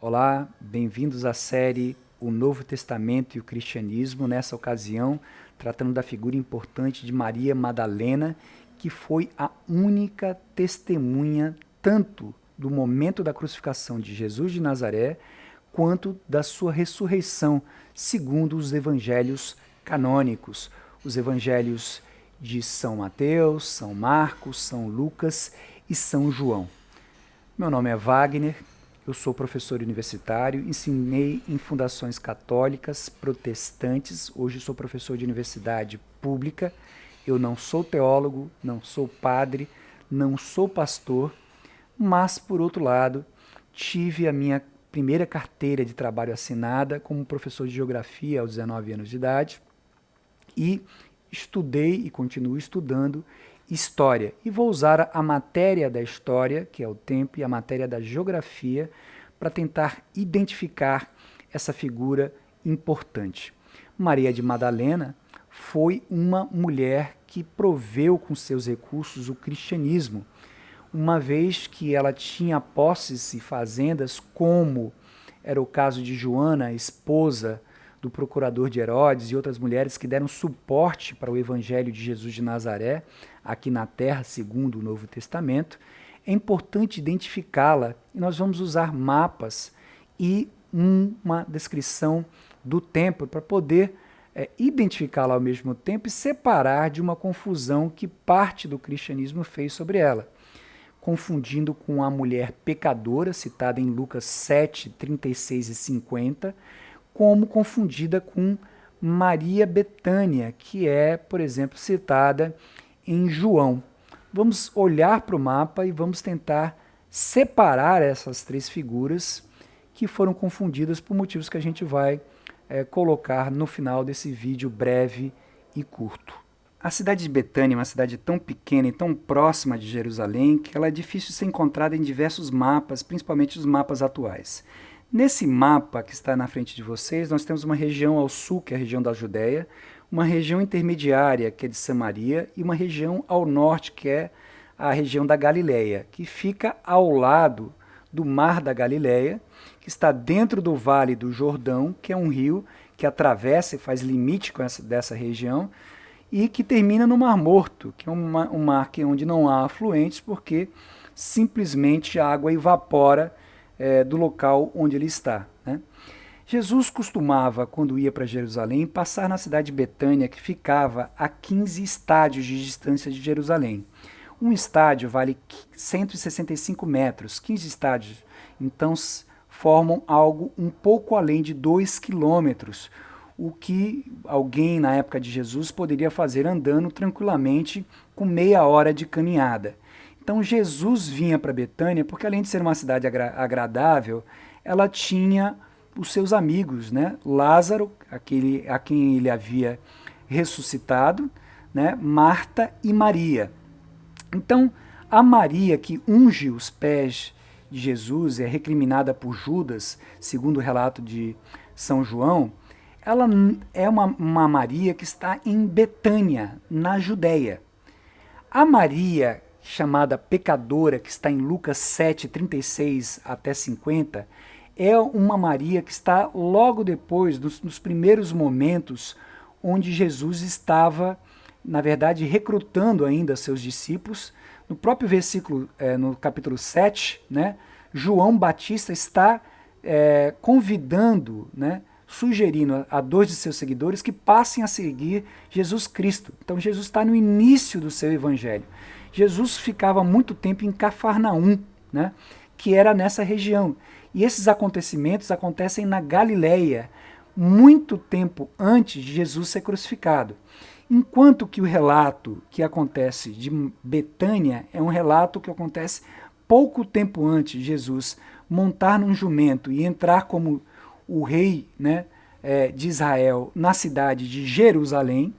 Olá, bem-vindos à série O Novo Testamento e o Cristianismo, nessa ocasião tratando da figura importante de Maria Madalena, que foi a única testemunha tanto do momento da crucificação de Jesus de Nazaré, quanto da sua ressurreição, segundo os evangelhos canônicos, os evangelhos de São Mateus, São Marcos, São Lucas e São João. Meu nome é Wagner, eu sou professor universitário, ensinei em fundações católicas, protestantes, hoje sou professor de universidade pública. Eu não sou teólogo, não sou padre, não sou pastor, mas, por outro lado, tive a minha primeira carteira de trabalho assinada como professor de geografia aos 19 anos de idade e estudei e continuo estudando história. E vou usar a matéria da história, que é o tempo, e a matéria da geografia para tentar identificar essa figura importante. Maria de Madalena foi uma mulher que proveu com seus recursos o cristianismo, uma vez que ela tinha posses e fazendas, como era o caso de Joana, esposa do procurador de Herodes, e outras mulheres que deram suporte para o evangelho de Jesus de Nazaré, aqui na terra, segundo o Novo Testamento. É importante identificá-la, e nós vamos usar mapas e uma descrição do templo para poder identificá-la ao mesmo tempo e separar de uma confusão que parte do cristianismo fez sobre ela, confundindo com a mulher pecadora, citada em Lucas 7, 36 e 50, como confundida com Maria Betânia, que é, por exemplo, citada em João. Vamos olhar para o mapa e vamos tentar separar essas três figuras que foram confundidas por motivos que a gente vai colocar no final desse vídeo breve e curto. A cidade de Betânia é uma cidade tão pequena e tão próxima de Jerusalém que ela é difícil de ser encontrada em diversos mapas, principalmente os mapas atuais. Nesse mapa que está na frente de vocês, nós temos uma região ao sul, que é a região da Judéia, uma região intermediária, que é de Samaria, e uma região ao norte, que é a região da Galileia, que fica ao lado do Mar da Galileia, que está dentro do Vale do Jordão, que é um rio que atravessa e faz limite com dessa região, e que termina no Mar Morto, que é um mar onde não há afluentes, porque simplesmente a água evapora do local onde ele está, né? Jesus costumava, quando ia para Jerusalém, passar na cidade de Betânia, que ficava a 15 estádios de distância de Jerusalém. Um estádio vale 165 metros, 15 estádios, então formam algo um pouco além de 2 quilômetros, o que alguém na época de Jesus poderia fazer andando tranquilamente com meia hora de caminhada. Então Jesus vinha para Betânia porque, além de ser uma cidade agradável, ela tinha os seus amigos, né? Lázaro, a quem ele havia ressuscitado, né? Marta e Maria. Então, a Maria que unge os pés de Jesus, é recriminada por Judas, segundo o relato de São João, ela é uma Maria que está em Betânia, na Judéia. A Maria chamada pecadora, que está em Lucas 7, 36 até 50, é uma Maria que está logo depois, nos primeiros momentos, onde Jesus estava, na verdade, recrutando ainda seus discípulos. No próprio versículo, no capítulo 7, né, João Batista está convidando, né, sugerindo a 2 de seus seguidores que passem a seguir Jesus Cristo. Então Jesus está no início do seu evangelho. Jesus ficava muito tempo em Cafarnaum, né, que era nessa região. E esses acontecimentos acontecem na Galileia, muito tempo antes de Jesus ser crucificado. Enquanto que o relato que acontece de Betânia é um relato que acontece pouco tempo antes de Jesus montar num jumento e entrar como o rei, né, de Israel na cidade de Jerusalém,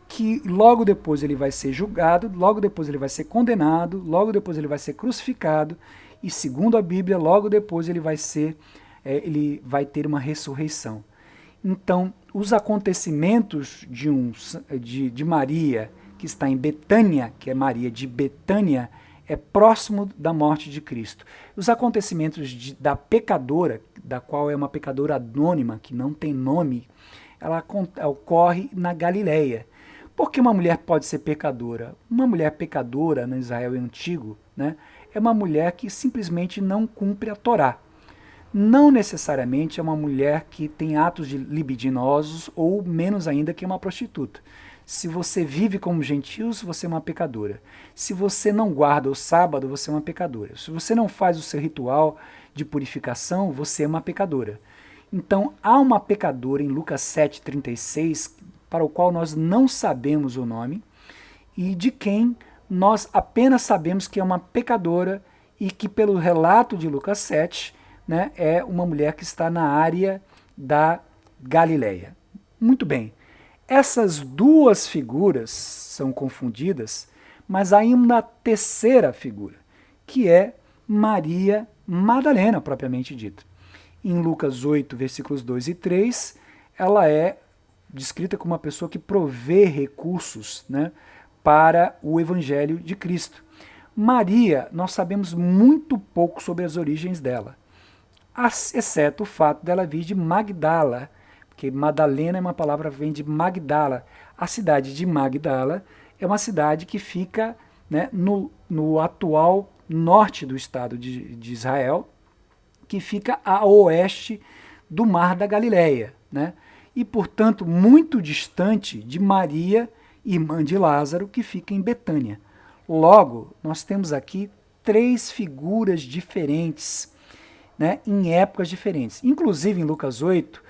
que logo depois ele vai ser julgado, logo depois ele vai ser condenado, logo depois ele vai ser crucificado, e segundo a Bíblia, logo depois ele vai ter uma ressurreição. Então, os acontecimentos de Maria, que está em Betânia, que é Maria de Betânia, é próximo da morte de Cristo. Os acontecimentos da pecadora, da qual é uma pecadora anônima, que não tem nome, ela ocorre na Galileia. Por que uma mulher pode ser pecadora? Uma mulher pecadora no Israel antigo, né, é uma mulher que simplesmente não cumpre a Torá. Não necessariamente é uma mulher que tem atos libidinosos ou menos ainda que uma prostituta. Se você vive como gentios, você é uma pecadora. Se você não guarda o sábado, você é uma pecadora. Se você não faz o seu ritual de purificação, você é uma pecadora. Então, há uma pecadora em Lucas 7,36, para o qual nós não sabemos o nome, e de quem nós apenas sabemos que é uma pecadora e que, pelo relato de Lucas 7, né, é uma mulher que está na área da Galileia. Muito bem. Essas duas figuras são confundidas, mas há uma terceira figura, que é Maria Madalena, propriamente dita. Em Lucas 8, versículos 2 e 3, ela é descrita como uma pessoa que provê recursos, né, para o Evangelho de Cristo. Maria, nós sabemos muito pouco sobre as origens dela, exceto o fato dela vir de Magdala, porque Madalena é uma palavra que vem de Magdala. A cidade de Magdala é uma cidade que fica, né, no atual norte do estado de Israel, que fica a oeste do Mar da Galileia, né? E, portanto, muito distante de Maria, irmã de Lázaro, que fica em Betânia. Logo, nós temos aqui três figuras diferentes, né, em épocas diferentes. Inclusive, em Lucas 8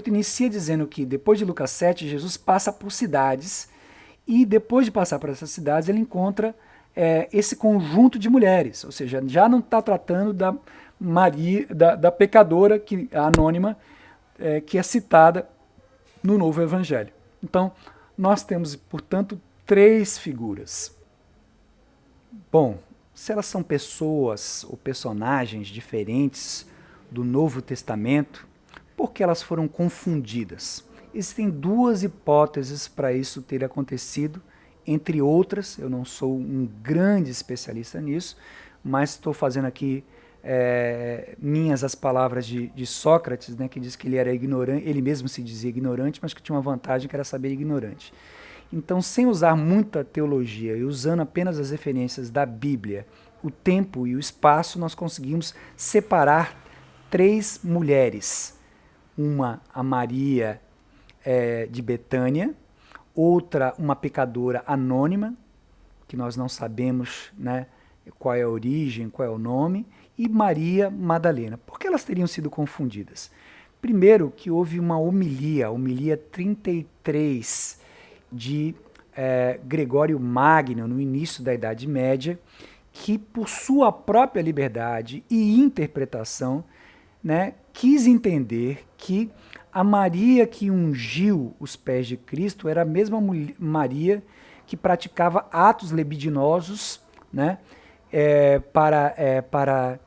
inicia dizendo que, depois de Lucas 7, Jesus passa por cidades, e depois de passar por essas cidades, ele encontra esse conjunto de mulheres, ou seja, já não está tratando da Maria, da pecadora anônima, que é citada no Novo Evangelho. Então, nós temos, portanto, três figuras. Bom, se elas são pessoas ou personagens diferentes do Novo Testamento, por que elas foram confundidas? Existem duas hipóteses para isso ter acontecido, entre outras. Eu não sou um grande especialista nisso, mas estou fazendo aqui minhas as palavras de Sócrates, né, que diz que ele era ignorante, ele mesmo se dizia ignorante, mas que tinha uma vantagem, que era saber ignorante. Então, sem usar muita teologia e usando apenas as referências da Bíblia, o tempo e o espaço, nós conseguimos separar três mulheres. Uma, a Maria de Betânia, outra, uma pecadora anônima, que nós não sabemos, né, qual é a origem, qual é o nome, e Maria Madalena. Por que elas teriam sido confundidas? Primeiro, que houve uma homilia 33 de Gregório Magno, no início da Idade Média, que, por sua própria liberdade e interpretação, né, quis entender que a Maria que ungiu os pés de Cristo era a mesma Maria que praticava atos libidinosos, né, para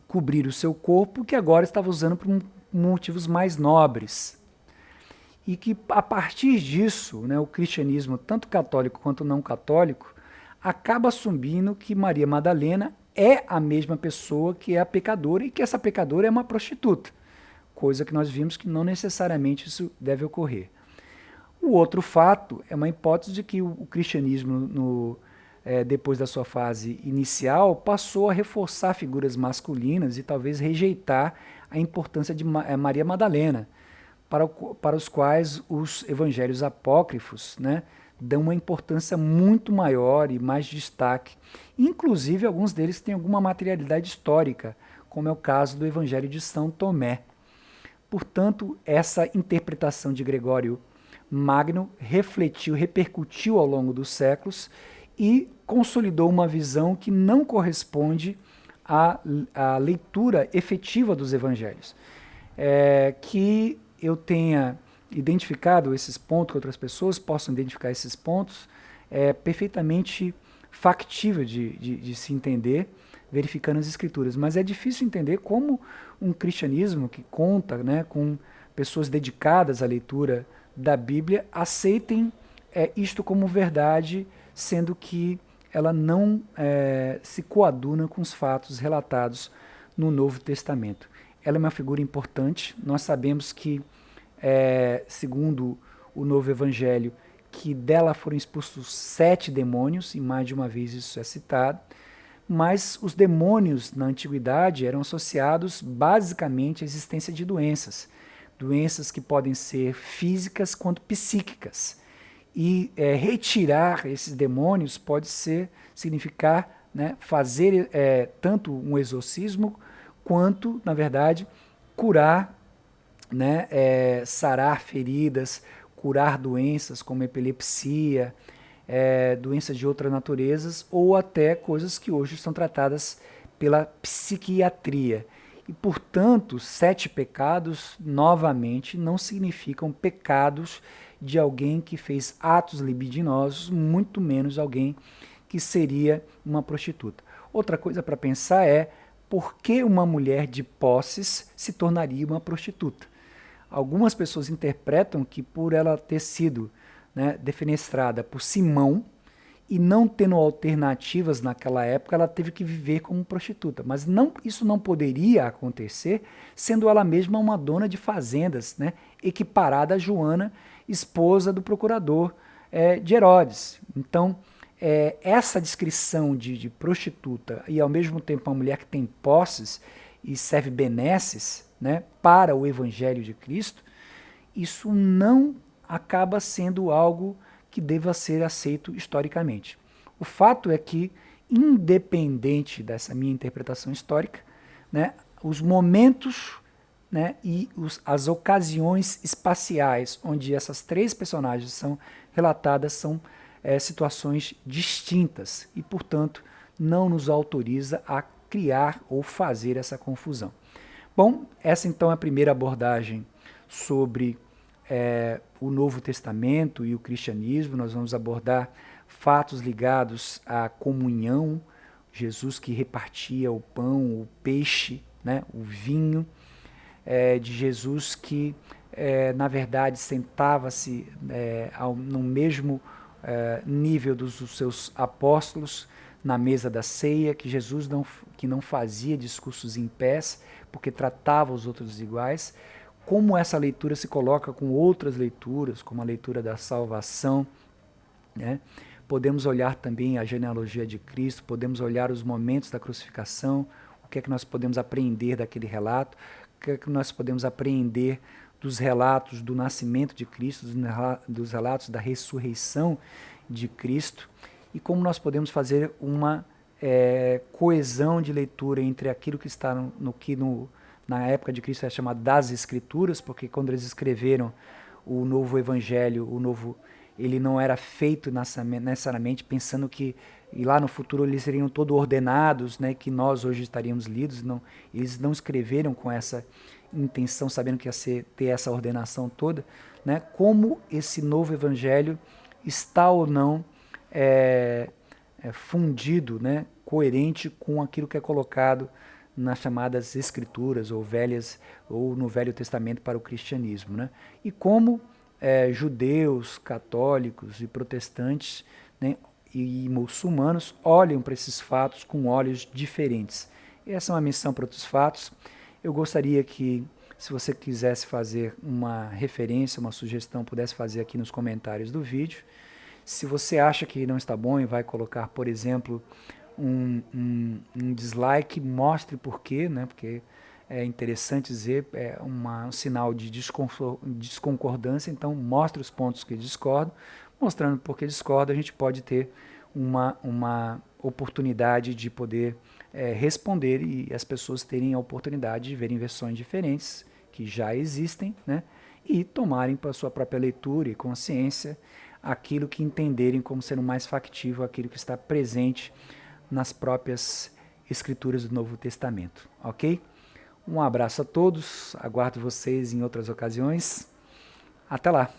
cobrir o seu corpo, que agora estava usando por motivos mais nobres. E que, a partir disso, né, o cristianismo, tanto católico quanto não católico, acaba assumindo que Maria Madalena é a mesma pessoa que é a pecadora, e que essa pecadora é uma prostituta, coisa que nós vimos que não necessariamente isso deve ocorrer. O outro fato é uma hipótese de que o cristianismo, depois da sua fase inicial, passou a reforçar figuras masculinas e talvez rejeitar a importância de Maria Madalena, para os quais os evangelhos apócrifos, né, dão uma importância muito maior e mais destaque. Inclusive, alguns deles têm alguma materialidade histórica, como é o caso do Evangelho de São Tomé. Portanto, essa interpretação de Gregório Magno repercutiu ao longo dos séculos e consolidou uma visão que não corresponde à leitura efetiva dos evangelhos. Que eu tenha identificado esses pontos, que outras pessoas possam identificar esses pontos, é perfeitamente factível de se entender, verificando as escrituras. Mas é difícil entender como um cristianismo que conta, né, com pessoas dedicadas à leitura da Bíblia aceitem isto como verdade, sendo que ela não se coaduna com os fatos relatados no Novo Testamento. Ela é uma figura importante. Nós sabemos que, segundo o Novo Evangelho, que dela foram expulsos 7 demônios, e mais de uma vez isso é citado, mas os demônios na antiguidade eram associados basicamente à existência de doenças, doenças que podem ser físicas quanto psíquicas. E retirar esses demônios pode significar, né, fazer tanto um exorcismo quanto, na verdade, curar, né, sarar feridas, curar doenças como epilepsia, doenças de outras naturezas ou até coisas que hoje são tratadas pela psiquiatria. E, portanto, 7 pecados, novamente, não significam pecados de alguém que fez atos libidinosos, muito menos alguém que seria uma prostituta. Outra coisa para pensar é por que uma mulher de posses se tornaria uma prostituta. Algumas pessoas interpretam que por ela ter sido, né, defenestrada por Simão e não tendo alternativas naquela época, ela teve que viver como prostituta. Mas isso não poderia acontecer sendo ela mesma uma dona de fazendas, né, equiparada a Joana, esposa do procurador de Herodes. Então, essa descrição de prostituta e ao mesmo tempo uma mulher que tem posses e serve benesses, né, para o Evangelho de Cristo, isso não acaba sendo algo que deva ser aceito historicamente. O fato é que, independente dessa minha interpretação histórica, né, os momentos, né, e as ocasiões espaciais onde essas 3 personagens são relatadas são situações distintas e, portanto, não nos autoriza a criar ou fazer essa confusão. Bom, essa então é a primeira abordagem sobre o Novo Testamento e o cristianismo. Nós vamos abordar fatos ligados à comunhão, Jesus que repartia o pão, o peixe, né, o vinho, de Jesus que, na verdade, sentava-se no mesmo nível dos seus apóstolos na mesa da ceia, que Jesus que não fazia discursos em pés, porque tratava os outros iguais. Como essa leitura se coloca com outras leituras, como a leitura da salvação, né? Podemos olhar também a genealogia de Cristo, podemos olhar os momentos da crucificação, o que é que nós podemos aprender daquele relato, o que é que nós podemos aprender dos relatos do nascimento de Cristo, dos relatos da ressurreição de Cristo, e como nós podemos fazer uma coesão de leitura entre aquilo que está na época de Cristo é chamado das Escrituras, porque quando eles escreveram o novo Evangelho, ele não era feito necessariamente pensando que e lá no futuro eles seriam todos ordenados, né, que nós hoje estaríamos lidos. Não, eles não escreveram com essa intenção, sabendo que ia ter essa ordenação toda, né, como esse novo Evangelho está ou não fundido, né, coerente com aquilo que é colocado nas chamadas Escrituras ou no Velho Testamento para o cristianismo, né? E como judeus, católicos e protestantes, né, e muçulmanos olham para esses fatos com olhos diferentes. E essa é uma menção para outros fatos. Eu gostaria que, se você quisesse fazer uma referência, uma sugestão, pudesse fazer aqui nos comentários do vídeo. Se você acha que não está bom e vai colocar, por exemplo, um dislike, mostre por quê, né? Porque é interessante dizer, um sinal de desconcordância, então mostre os pontos que discordo. Mostrando por que discordo, a gente pode ter uma oportunidade de poder responder e as pessoas terem a oportunidade de verem versões diferentes que já existem, né? E tomarem para a sua própria leitura e consciência aquilo que entenderem como sendo mais factível, aquilo que está presente nas próprias escrituras do Novo Testamento, ok? Um abraço a todos, aguardo vocês em outras ocasiões. Até lá!